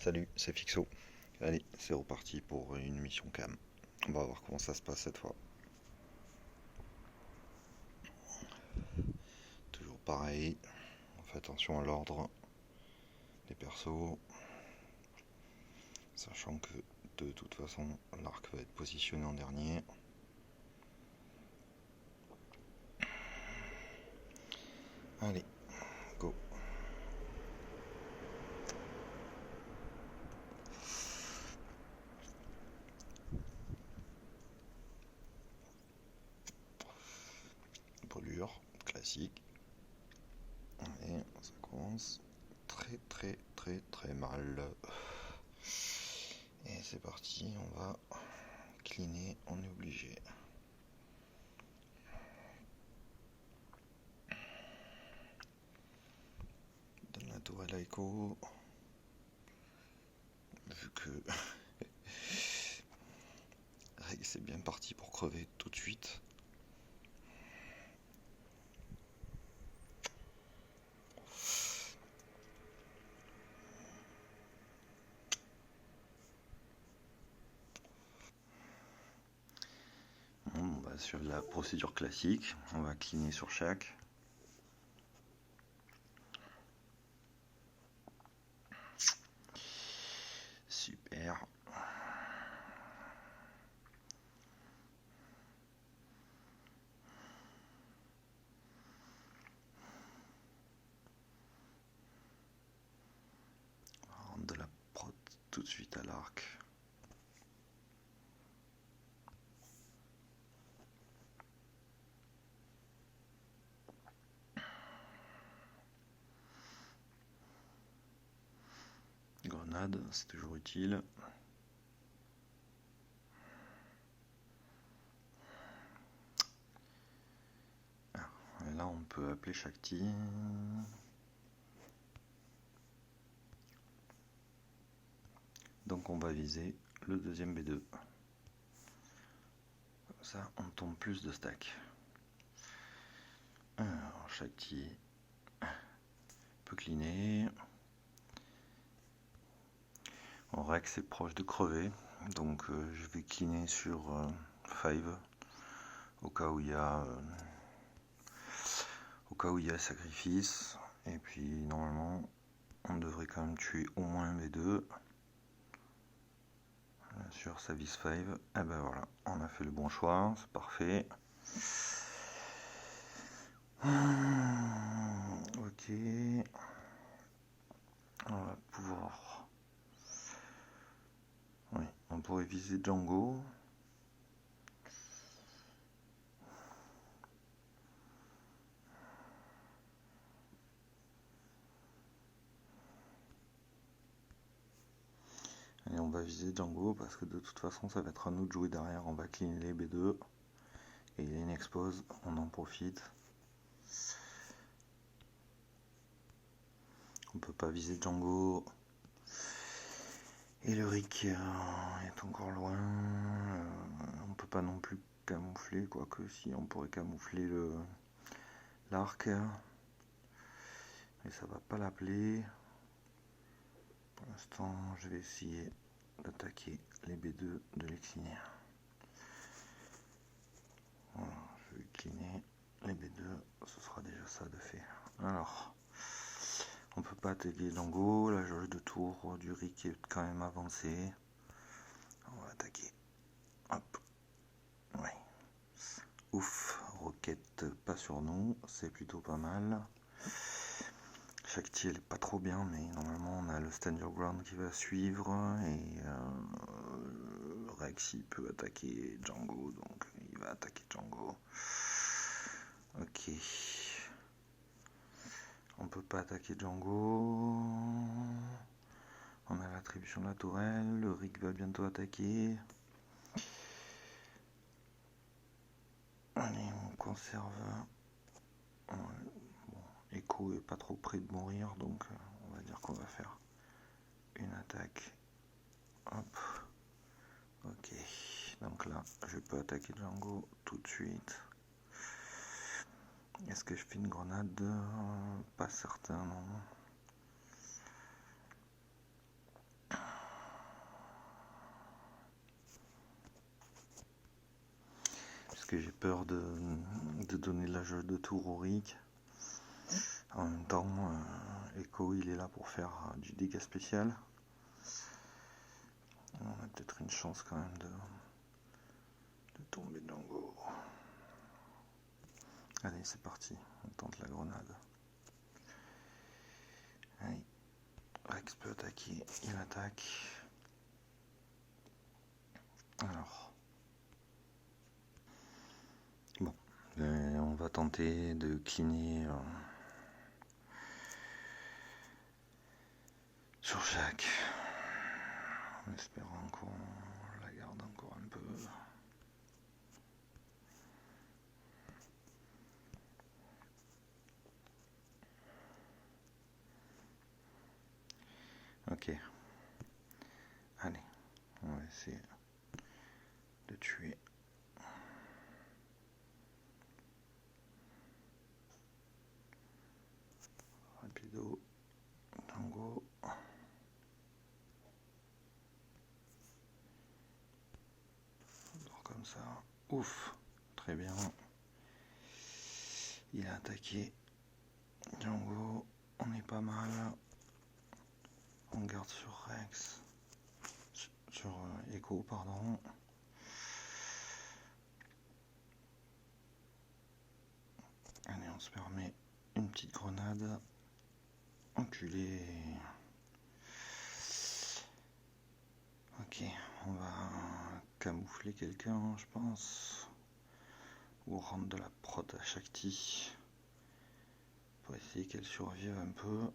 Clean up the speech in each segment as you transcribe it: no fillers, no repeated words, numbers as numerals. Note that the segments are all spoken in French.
Salut, c'est Fixo. Allez, c'est reparti pour une mission cam. On va voir comment ça se passe cette fois. Toujours pareil, on fait attention à l'ordre des persos, sachant que de toute façon l'arc va être positionné en dernier. Allez, go. Brûlure, classique. Et ça commence très mal. Et c'est parti, on va cleaner, on est obligé. Donne la tourelle à Echo. Vu que Reg c'est bien parti pour crever tout de suite. On va sur la procédure classique, on va cleaner sur chaque. Super. On rentre de la prod tout de suite à l'arc. Grenade, c'est toujours utile. Et là, on peut appeler Shakti. Donc, on va viser le deuxième B2. Comme ça, on tombe plus de stack. Alors, Shakti peut cleaner. En règle, c'est proche de crever. Donc, je vais cleaner sur 5 au cas où il y a sacrifice. Et puis normalement on devrait quand même tuer au moins un B2 sur Savis 5. Et ben voilà, on a fait le bon choix, c'est parfait. Ok, on va pouvoir, oui, on pourrait viser Django. Et on va viser Django parce que de toute façon ça va être à nous de jouer derrière. On va clean les B2 et il y a une expose, on en profite. On peut pas viser Django. Et le Rick est encore loin. On peut pas non plus camoufler, quoique si on pourrait camoufler l'arc. Mais ça va pas l'appeler. Pour l'instant, je vais essayer d'attaquer les B2 de l'exiner. Voilà, je vais cleaner les B2, ce sera déjà ça de fait. Alors, on peut pas attaquer Django, la jauge de tour du Rick est quand même avancée. On va attaquer. Hop. Ouais. Ouf, roquette pas sur nous, c'est plutôt pas mal. Shakti elle est pas trop bien, mais normalement on a le stand your ground qui va suivre et Rex il peut attaquer Django, donc il va attaquer Django. Ok. On peut pas attaquer Django. On a l'attribution de la tourelle, le Rick va bientôt attaquer. Allez, on conserve. Bon, Echo est pas trop près de mourir, donc on va dire qu'on va faire une attaque. Hop. Ok. Donc là, je peux attaquer Django tout de suite. Est-ce que je fais une grenade? Pas certain, non. que j'ai peur de donner de la jauge de tour au Rick. En même temps, Echo il est là pour faire du dégât spécial. On a peut-être une chance quand même de tomber Django. Allez, c'est parti, on tente la grenade. Allez, Rex peut attaquer, il attaque. Alors, bon, on va tenter de cleaner sur Jack, en espérant qu'on la garde encore un peu. Ok, allez, on va essayer de tuer. Rapido, Tango. Comme ça, ouf, très bien. Il a attaqué Django, on est pas mal. On garde sur Rex, sur Echo, pardon. Allez, on se permet une petite grenade. Enculé. Ok, on va camoufler quelqu'un, je pense. Ou rendre de la prod à Shakti. Pour essayer qu'elle survive un peu.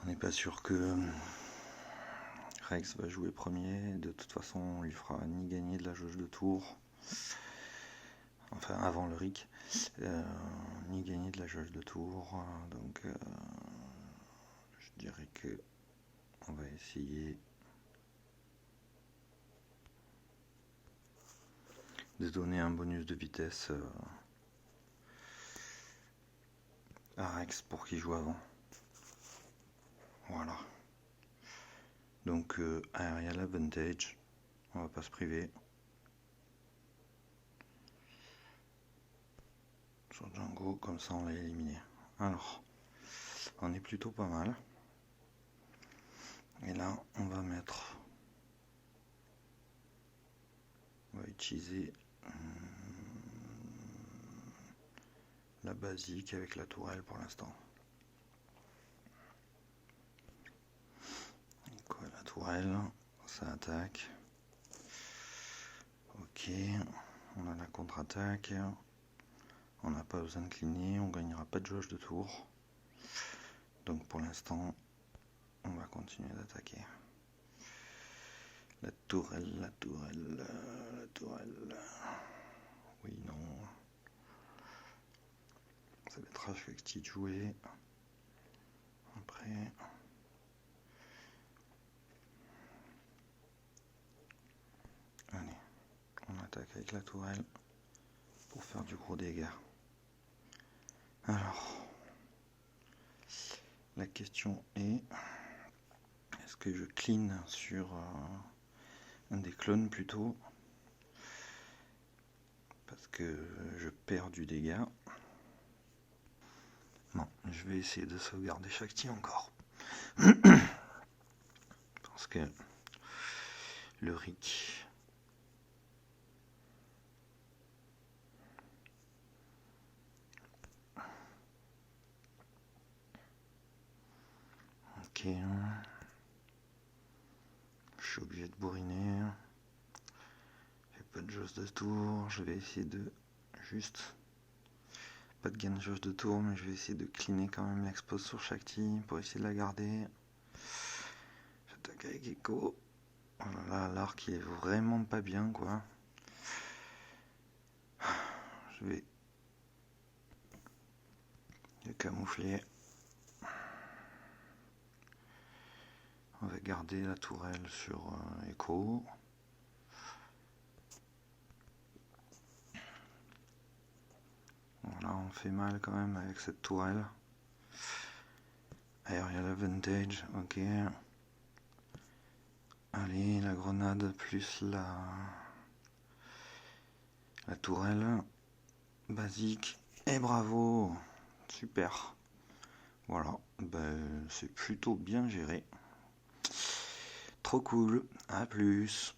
On n'est pas sûr que Rex va jouer premier. De toute façon, on lui fera ni gagner de la jauge de tour. Enfin, avant le Rick. Ni gagner de la jauge de tour. Donc, je dirais que on va essayer de donner un bonus de vitesse à Rex pour qu'il joue avant. Voilà. Donc aerial advantage, on va pas se priver. Sur Django, comme ça on l'a éliminé. Alors, on est plutôt pas mal. Et là, on va mettre... On va utiliser la basique avec la tourelle pour l'instant. Quoi, la tourelle, ça attaque. Ok, on a la contre-attaque. On n'a pas besoin de cligner, on gagnera pas de jauge de tour. Donc pour l'instant, on va continuer d'attaquer. La tourelle, la tourelle, la tourelle. Oui, non. Ça va être affecté de jouer. Après. Allez, on attaque avec la tourelle pour faire du gros dégât. Alors, la question est, est-ce que je clean sur un des clones plutôt, parce que je perds du dégât. Bon, je vais essayer de sauvegarder Shakti encore. Parce que le Rick... Ok. Je suis obligé de bourriner. J'ai pas de jauge de tour. Je vais essayer de juste... Pas de gain de jauge de tour, mais je vais essayer de cleaner quand même l'expose sur Shakti pour essayer de la garder. J'attaque avec Echo. Oh là là, l'arc il est vraiment pas bien quoi. Je vais le camoufler. On va garder la tourelle sur Echo. Voilà, on fait mal quand même avec cette tourelle. Aerial advantage, ok. Allez, la grenade plus la tourelle basique. Et bravo, super. Voilà, ben, c'est plutôt bien géré. Trop cool, à plus.